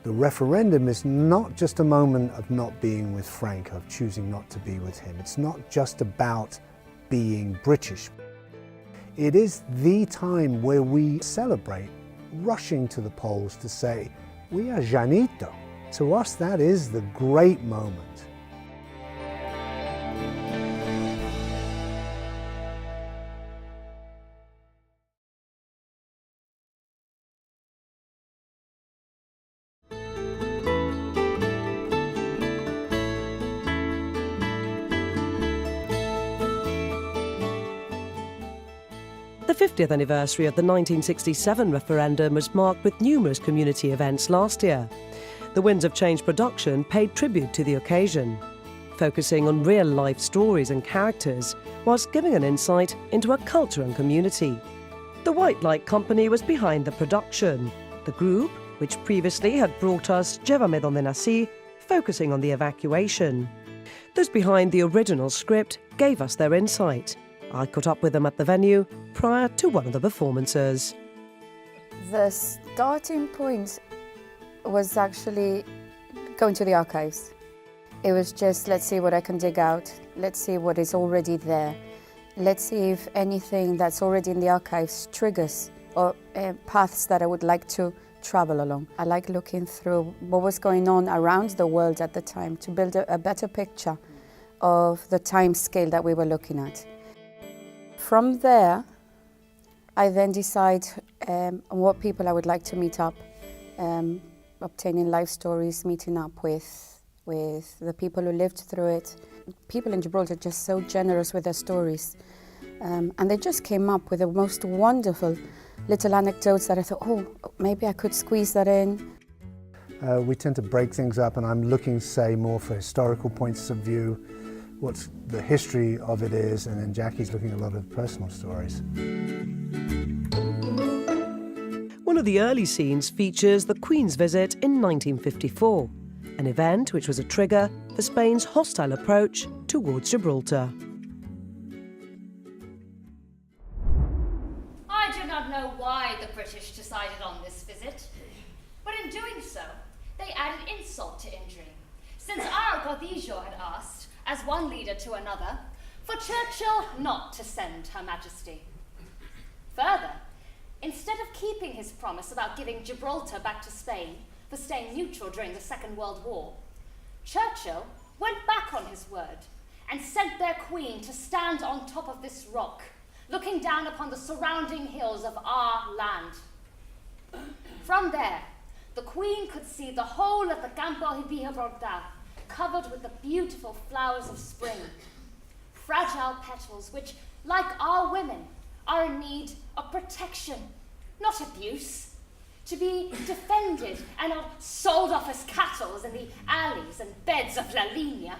The referendum is not just a moment of not being with Frank, of choosing not to be with him. It's not just about being British. It is the time where we celebrate rushing to the polls to say, we are Janito. To us, that is the great moment. The 50th anniversary of the 1967 referendum was marked with numerous community events last year. The Winds of Change production paid tribute to the occasion, focusing on real-life stories and characters whilst giving an insight into a culture and community. The White Light Company was behind the production. The group, which previously had brought us Llévame donde nací, focusing on the evacuation. Those behind the original script gave us their insight. I caught up with them at the venue prior to one of the performances. The starting point was actually going to the archives. It was just, let's see what I can dig out. Let's see what is already there. Let's see if anything that's already in the archives triggers or paths that I would like to travel along. I like looking through what was going on around the world at the time to build a better picture of the time scale that we were looking at. From there, I then decide on what people I would like to meet up, obtaining life stories, meeting up with the people who lived through it. People in Gibraltar are just so generous with their stories. And they just came up with the most wonderful little anecdotes that I thought, oh, maybe I could squeeze that in. We tend to break things up, and I'm looking, say, more for historical points of view, what the history of it is, and then Jackie's looking at a lot of personal stories. One of the early scenes features the Queen's visit in 1954, an event which was a trigger for Spain's hostile approach towards Gibraltar. I do not know why the British decided on this visit, but in doing so, they added insult to injury, since our Gaudijo had asked, as one leader to another, for Churchill not to send Her Majesty. Further, instead of keeping his promise about giving Gibraltar back to Spain for staying neutral during the Second World War, Churchill went back on his word and sent their Queen to stand on top of this rock, looking down upon the surrounding hills of our land. From there, the Queen could see the whole of the Campo de Gibraltar covered with the beautiful flowers of spring, fragile petals which, like our women, are in need of protection, not abuse, to be defended and not sold off as cattle in the alleys and beds of La Línea.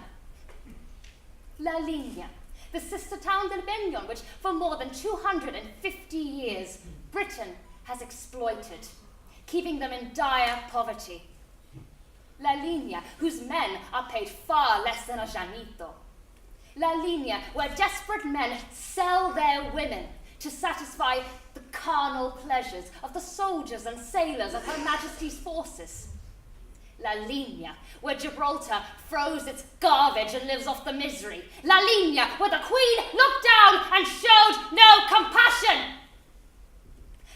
La Línea, the sister town del Peñón, which for more than 250 years Britain has exploited, keeping them in dire poverty. La Línea, whose men are paid far less than a Janito. La Línea, where desperate men sell their women to satisfy the carnal pleasures of the soldiers and sailors of Her Majesty's forces. La Línea, where Gibraltar throws its garbage and lives off the misery. La Línea, where the Queen looked down and showed no compassion.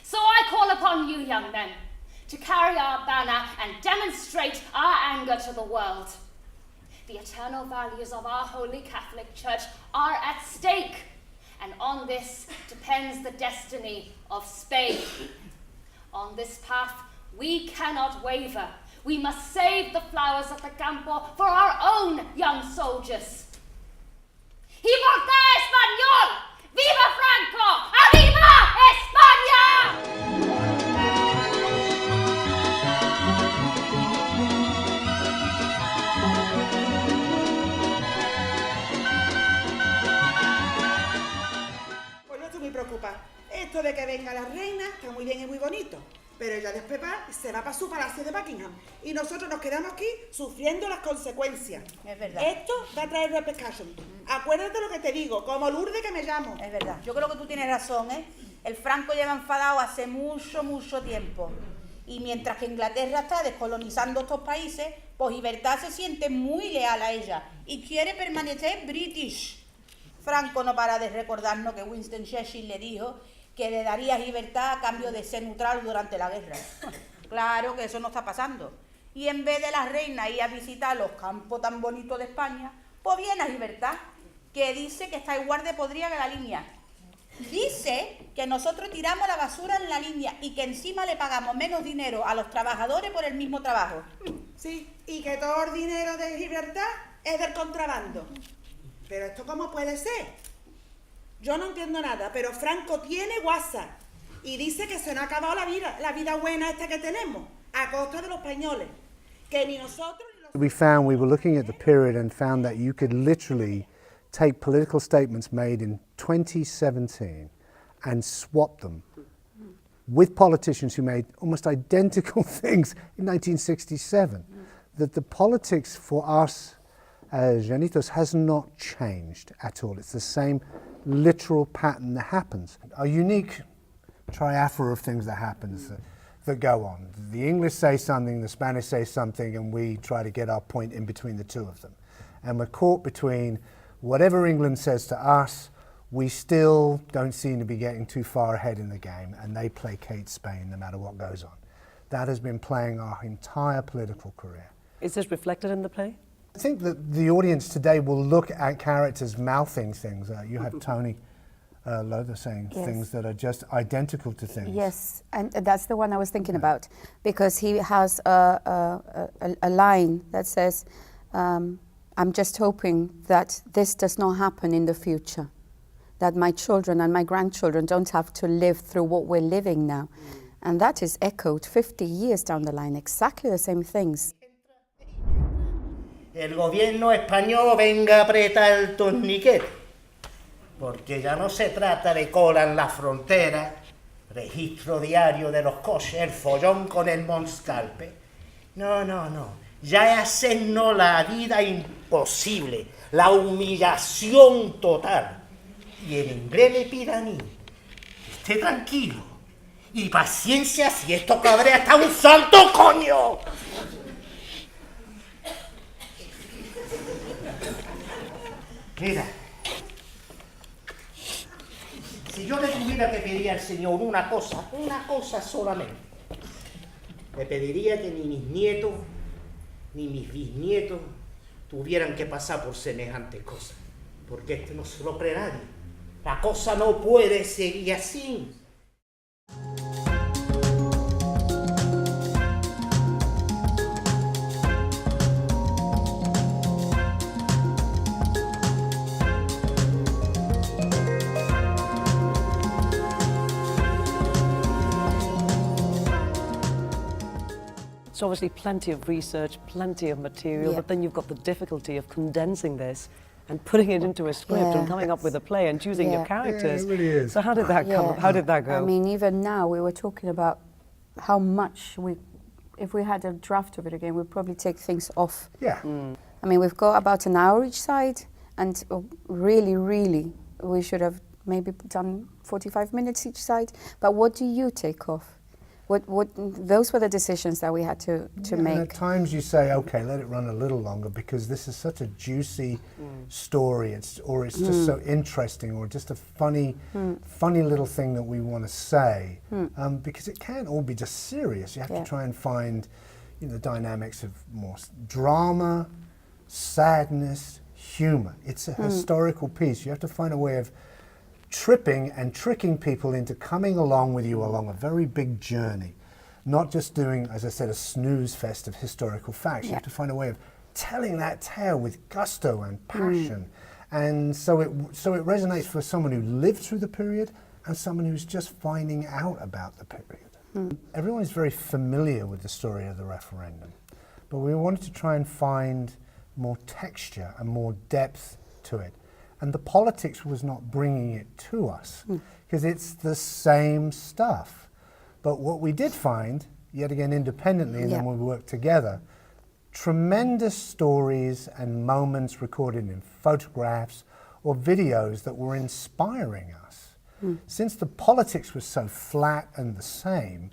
So I call upon you, young men, to carry our banner and demonstrate our anger to the world. The eternal values of our Holy Catholic Church are at stake, and on this depends the destiny of Spain. On this path, we cannot waver. We must save the flowers of the Campo for our own young soldiers. ¡Libertad Español! ¡Viva Franco! ¡Arriba España! Me preocupa. Esto de que venga la reina está muy bien y muy bonito, pero ella después se va para su palacio de Buckingham y nosotros nos quedamos aquí sufriendo las consecuencias. Es verdad. Esto va a traer repercussions. Acuérdate lo que te digo, como Lourdes que me llamo. Es verdad. Yo creo que tú tienes razón, ¿eh? El Franco lleva enfadado hace mucho tiempo. Y mientras que Inglaterra está descolonizando estos países, pues Libertad se siente muy leal a ella y quiere permanecer British. Franco no para de recordarnos que Winston Churchill le dijo que le daría libertad a cambio de ser neutral durante la guerra. Claro que eso no está pasando. Y en vez de la reina ir a visitar los campos tan bonitos de España, pues viene a Libertad, que dice que está igual de podrida que la línea. Dice que nosotros tiramos la basura en la línea y que encima le pagamos menos dinero a los trabajadores por el mismo trabajo. Sí, y que todo el dinero de Libertad es del contrabando. Pero ¿esto cómo puede ser? Yo no entiendo nada, pero Franco tiene WhatsApp y dice que se nos ha acabado la vida buena esta que tenemos, a costa de los españoles. Que ni nosotros ni los... We were looking at the period and found that you could literally take political statements made in 2017 and swap them with politicians who made almost identical things in 1967. That the politics for us as Llanitos has not changed at all. It's the same literal pattern that happens. A unique triaphora of things that happens that go on. The English say something, the Spanish say something, and we try to get our point in between the two of them. And we're caught between whatever England says to us, we still don't seem to be getting too far ahead in the game, and they placate Spain no matter what goes on. That has been playing our entire political career. Is this reflected in the play? I think that the audience today will look at characters mouthing things. You have Tony Lothar saying things that are just identical to things. Yes, and that's the one I was thinking about, because he has a line that says, I'm just hoping that this does not happen in the future, that my children and my grandchildren don't have to live through what we're living now. And that is echoed 50 years down the line, exactly the same things. El gobierno español venga a apretar el torniquete, porque ya no se trata de cola en la frontera, registro diario de los coches, el follón con el Monscalpe. No, no, no. Ya es hacernos la vida imposible, la humillación total. Y el inglés le pide a mí, esté tranquilo y paciencia si esto cabrea hasta un santo, coño. Mira, si yo le tuviera que pedir al Señor una cosa solamente, le pediría que ni mis nietos ni mis bisnietos tuvieran que pasar por semejantes cosas, porque esto no se lo cree nadie. La cosa no puede seguir así. So obviously plenty of research, plenty of material, but then you've got the difficulty of condensing this and putting it into a script and coming up with a play and choosing your characters. Yeah, it really is. So how did that come? How did that go? I mean, even now we were talking about how much if we had a draft of it again, we'd probably take things off. Yeah. I mean, we've got about an hour each side, and really, we should have maybe done 45 minutes each side. But what do you take off? Those were the decisions that we had to make. And at times you say, okay, let it run a little longer because this is such a juicy story, it's just so interesting, or just a funny little thing that we want to say, because it can't all be just serious. You have to try and find, the dynamics of more drama, sadness, humor. It's a historical piece. You have to find a way of tripping and tricking people into coming along with you along a very big journey, not just doing, as I said, a snooze fest of historical facts. You have to find a way of telling that tale with gusto and passion, and so it resonates for someone who lived through the period and someone who's just finding out about the period. Everyone is very familiar with the story of the referendum, but we wanted to try and find more texture and more depth to it. And the politics was not bringing it to us, because it's the same stuff. But what we did find, yet again independently, and then we worked together, tremendous stories and moments recorded in photographs or videos that were inspiring us. Since the politics was so flat and the same,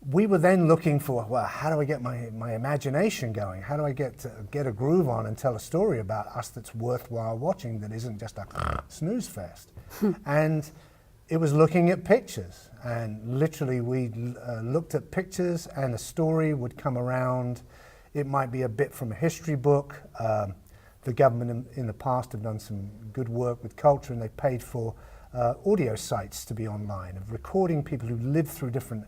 we were then looking for, well, how do I get my imagination going? How do I get a groove on and tell a story about us that's worthwhile watching, that isn't just a snooze fest? And it was looking at pictures. And literally we looked at pictures and a story would come around. It might be a bit from a history book. The government in the past have done some good work with culture, and they've paid for audio sites to be online, of recording people who lived through different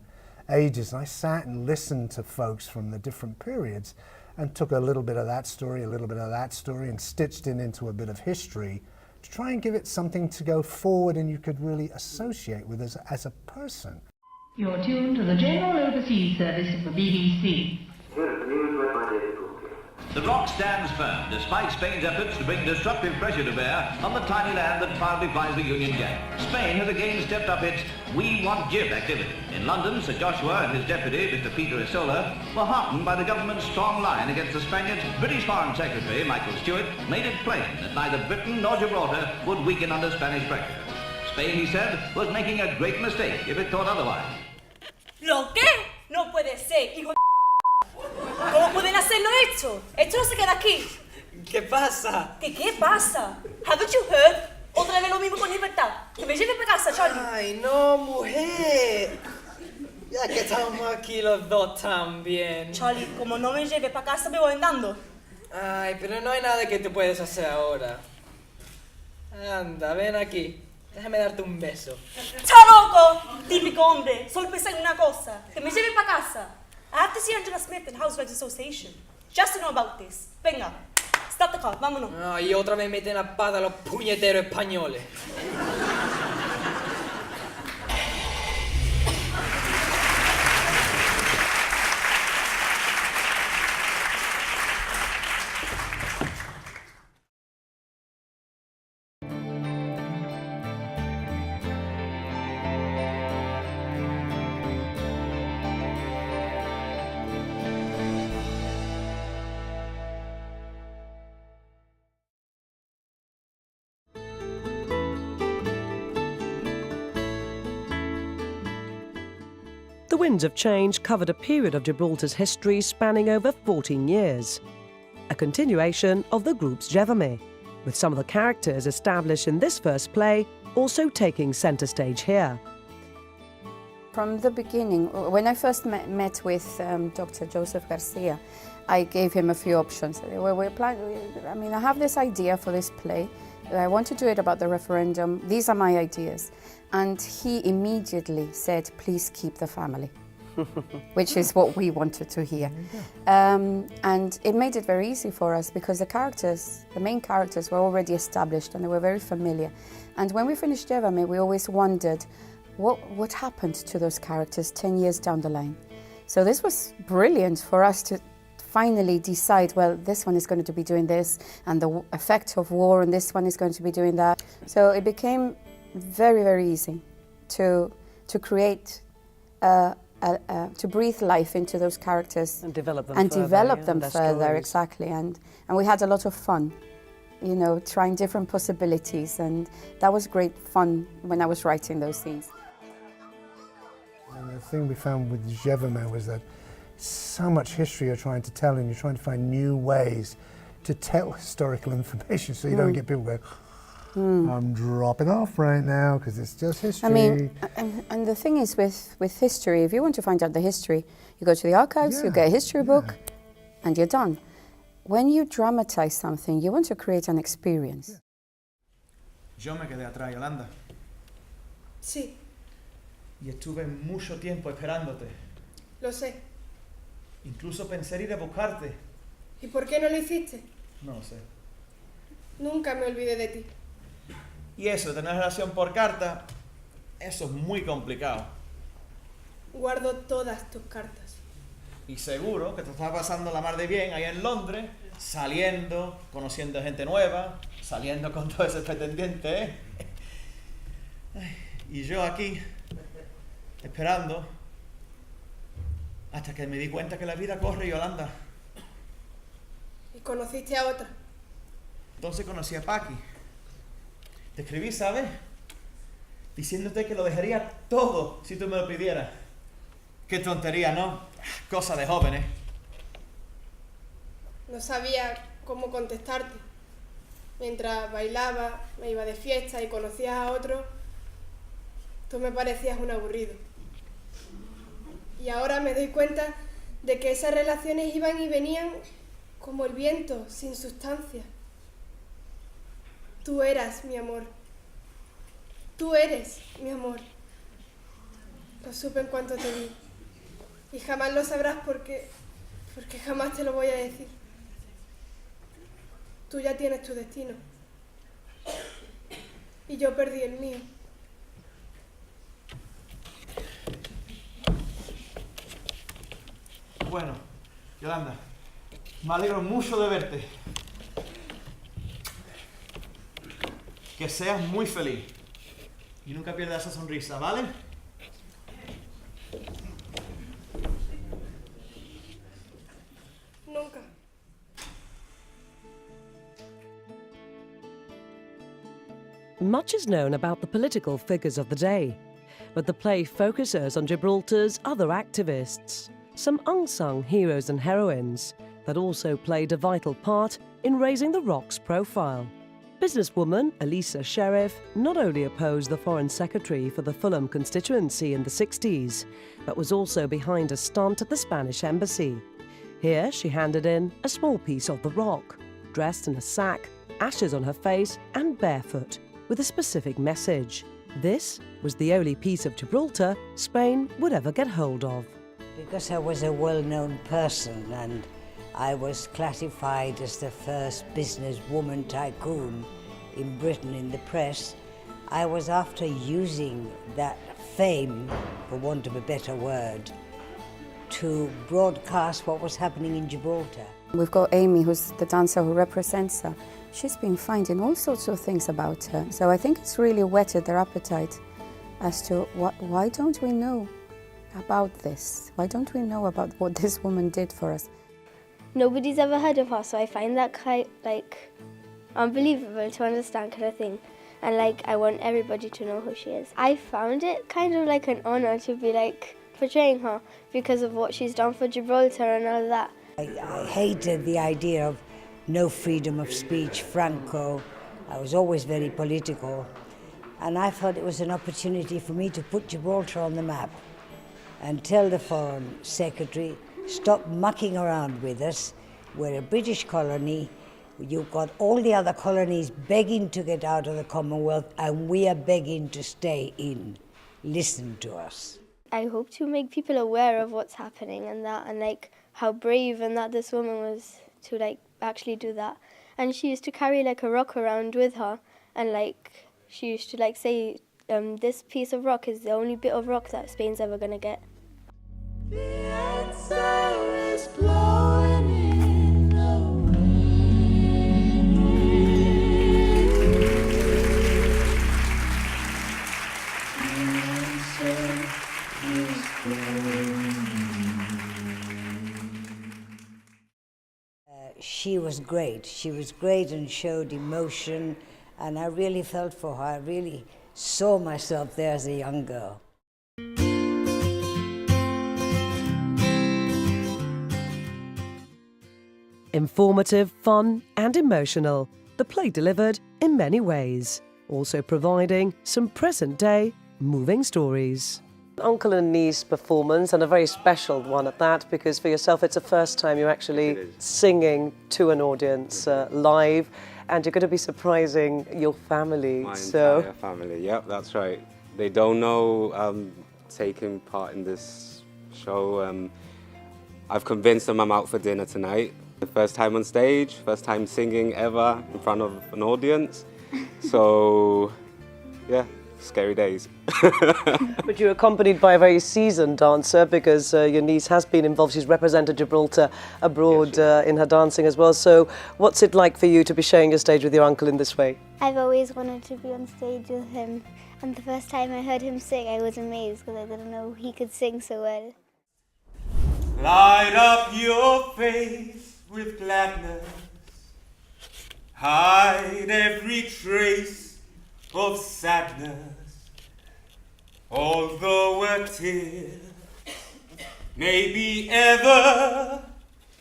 ages. And I sat and listened to folks from the different periods and took a little bit of that story, a little bit of that story, and stitched it into a bit of history to try and give it something to go forward and you could really associate with as a person. You're tuned to the General Overseas Service of the BBC. Here's the news read by David Booker. The rock stands firm despite Spain's efforts to bring destructive pressure to bear on the tiny land that proudly flies the Union Jack. Spain has again stepped up its We Want Jib activity. In London, Sir Joshua and his deputy, Mr. Peter Isola, were heartened by the government's strong line against the Spaniards. British Foreign Secretary Michael Stewart made it plain that neither Britain nor Gibraltar would weaken under Spanish pressure. Spain, he said, was making a great mistake if it thought otherwise. ¿Lo qué? No puede ser, hijo de... ¿Cómo pueden hacerlo esto? Esto no se queda aquí. ¿Qué pasa? ¿Qué pasa? Haven't you heard? Otra vez lo mismo con libertad. Que me lleve para casa, Charlie. Ay, no, mujer. Ya que estamos aquí los dos también. Charlie, como no me lleve para casa, me voy andando. Ay, pero no hay nada que tú puedes hacer ahora. Anda, ven aquí. Déjame darte un beso. ¡Está loco! Típico hombre. Solo pensé en una cosa. Que me lleve para casa. I have to see Angela Smith and Housewives Association. Just to know about this. Venga. Stop the car. Vámonos. Ay, otra vez meten la pata a los puñeteros españoles. The Winds of Change covered a period of Gibraltar's history spanning over 14 years, a continuation of the group's Jevame, with some of the characters established in this first play also taking centre stage here. From the beginning, when I first met with Dr. Joseph Garcia, I gave him a few options. I have this idea for this play. I want to do it about the referendum. These are my ideas. And he immediately said, please keep the family, which is what we wanted to hear. And it made it very easy for us because the main characters were already established and they were very familiar. And when we finished Jevame, we always wondered, what happened to those characters 10 years down the line? So this was brilliant for us to finally decide, well, this one is going to be doing this, and the effect of war, and this one is going to be doing that. So it became very, very easy to create, to breathe life into those characters And develop them and further. develop them their further, stories. exactly. And we had a lot of fun, you know, trying different possibilities, and that was great fun when I was writing those scenes. And the thing we found with Jevame was that so much history you're trying to tell, and you're trying to find new ways to tell historical information so you don't get people going, I'm dropping off right now because it's just history. I mean, and the thing is with history, if you want to find out the history, you go to the archives, you get a history book, and you're done. When you dramatize something, you want to create an experience. Yo me quedé atrás, Yolanda, Sí, y estuve mucho tiempo esperándote. lo sé. Incluso pensé ir a buscarte. ¿Y por qué no lo hiciste? No lo sé. Nunca me olvidé de ti. Y eso de tener relación por carta, eso es muy complicado. Guardo todas tus cartas. Y seguro que te estás pasando la mar de bien ahí en Londres, saliendo, conociendo gente nueva, saliendo con todos esos pretendientes, ¿eh? Y yo aquí, esperando, hasta que me di cuenta que la vida corre, Yolanda. ¿Y conociste a otra? Entonces conocí a Paqui. Te escribí, ¿sabes? Diciéndote que lo dejaría todo si tú me lo pidieras. Qué tontería, ¿no? Cosa de jóvenes. No sabía cómo contestarte. Mientras bailaba, me iba de fiesta y conocías a otro, tú me parecías un aburrido. Y ahora me doy cuenta de que esas relaciones iban y venían como el viento, sin sustancia. Tú eras mi amor. Tú eres mi amor. Lo supe en cuanto te vi. Y jamás lo sabrás porque jamás te lo voy a decir. Tú ya tienes tu destino. Y yo perdí el mío. Bueno, Yolanda, me alegro mucho de verte. Que seas muy feliz. Y nunca pierdas esa sonrisa, ¿vale? Nunca. Much is known about the political figures of the day, but the play focuses on Gibraltar's other activists, some unsung heroes and heroines that also played a vital part in raising the Rock's profile. Businesswoman Elisa Sheriff not only opposed the Foreign Secretary for the Fulham constituency in the 60s, but was also behind a stunt at the Spanish embassy. Here she handed in a small piece of the Rock, dressed in a sack, ashes on her face and barefoot, with a specific message. This was the only piece of Gibraltar Spain would ever get hold of. Because I was a well-known person and I was classified as the first businesswoman tycoon in Britain in the press, I was after using that fame, for want of a better word, to broadcast what was happening in Gibraltar. We've got Amy, who's the dancer who represents her. She's been finding all sorts of things about her. So I think it's really whetted their appetite as to why don't we know about this? Why don't we know about what this woman did for us? Nobody's ever heard of her, so I find that quite, unbelievable to understand kind of thing. And, I want everybody to know who she is. I found it kind of like an honour to be, portraying her because of what she's done for Gibraltar and all that. I hated the idea of no freedom of speech, Franco. I was always very political. And I thought it was an opportunity for me to put Gibraltar on the map and tell the Foreign Secretary, stop mucking around with us. We're a British colony. You've got all the other colonies begging to get out of the Commonwealth, and we are begging to stay in. Listen to us. I hope to make people aware of what's happening and that, and how brave and that this woman was to actually do that. And she used to carry a rock around with her, and she used to say, this piece of rock is the only bit of rock that Spain's ever gonna get. The answer is blowing in the She was great. She was great and showed emotion, and I really felt for her. I really saw myself there as a young girl. Informative, fun and emotional, the play delivered in many ways, also providing some present-day moving stories. Uncle and niece performance, and a very special one at that, because for yourself it's the first time you're actually singing to an audience live, and you're going to be surprising your family. My entire family, yep, that's right. They don't know I'm taking part in this show. I've convinced them I'm out for dinner tonight. The first time on stage, first time singing ever in front of an audience. So, yeah, scary days. But you're accompanied by a very seasoned dancer, because your niece has been involved. She's represented Gibraltar abroad in her dancing as well. So what's it like for you to be sharing your stage with your uncle in this way? I've always wanted to be on stage with him, and the first time I heard him sing I was amazed because I didn't know he could sing so well. Light up your face with gladness, hide every trace of sadness. Although a tear may be ever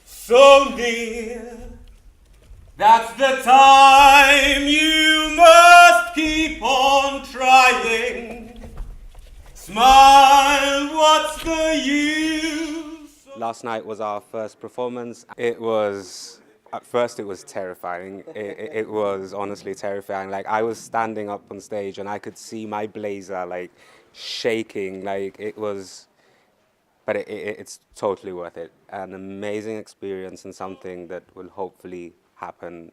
so near. That's the time you must keep on trying. Smile, what's the use? Last night was our first performance. It was, at first it was terrifying. It was honestly terrifying. Like, I was standing up on stage and I could see my blazer like shaking. Like, it was, but it's totally worth it. An amazing experience and something that will hopefully happen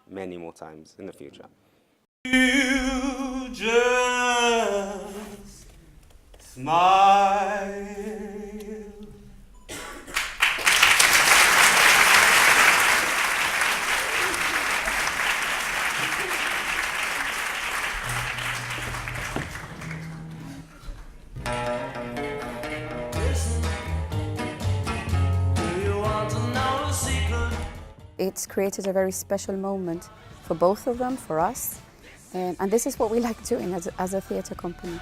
many more times in the future. You just smile. It's created a very special moment for both of them, for us, and this is what we like doing as a theatre company.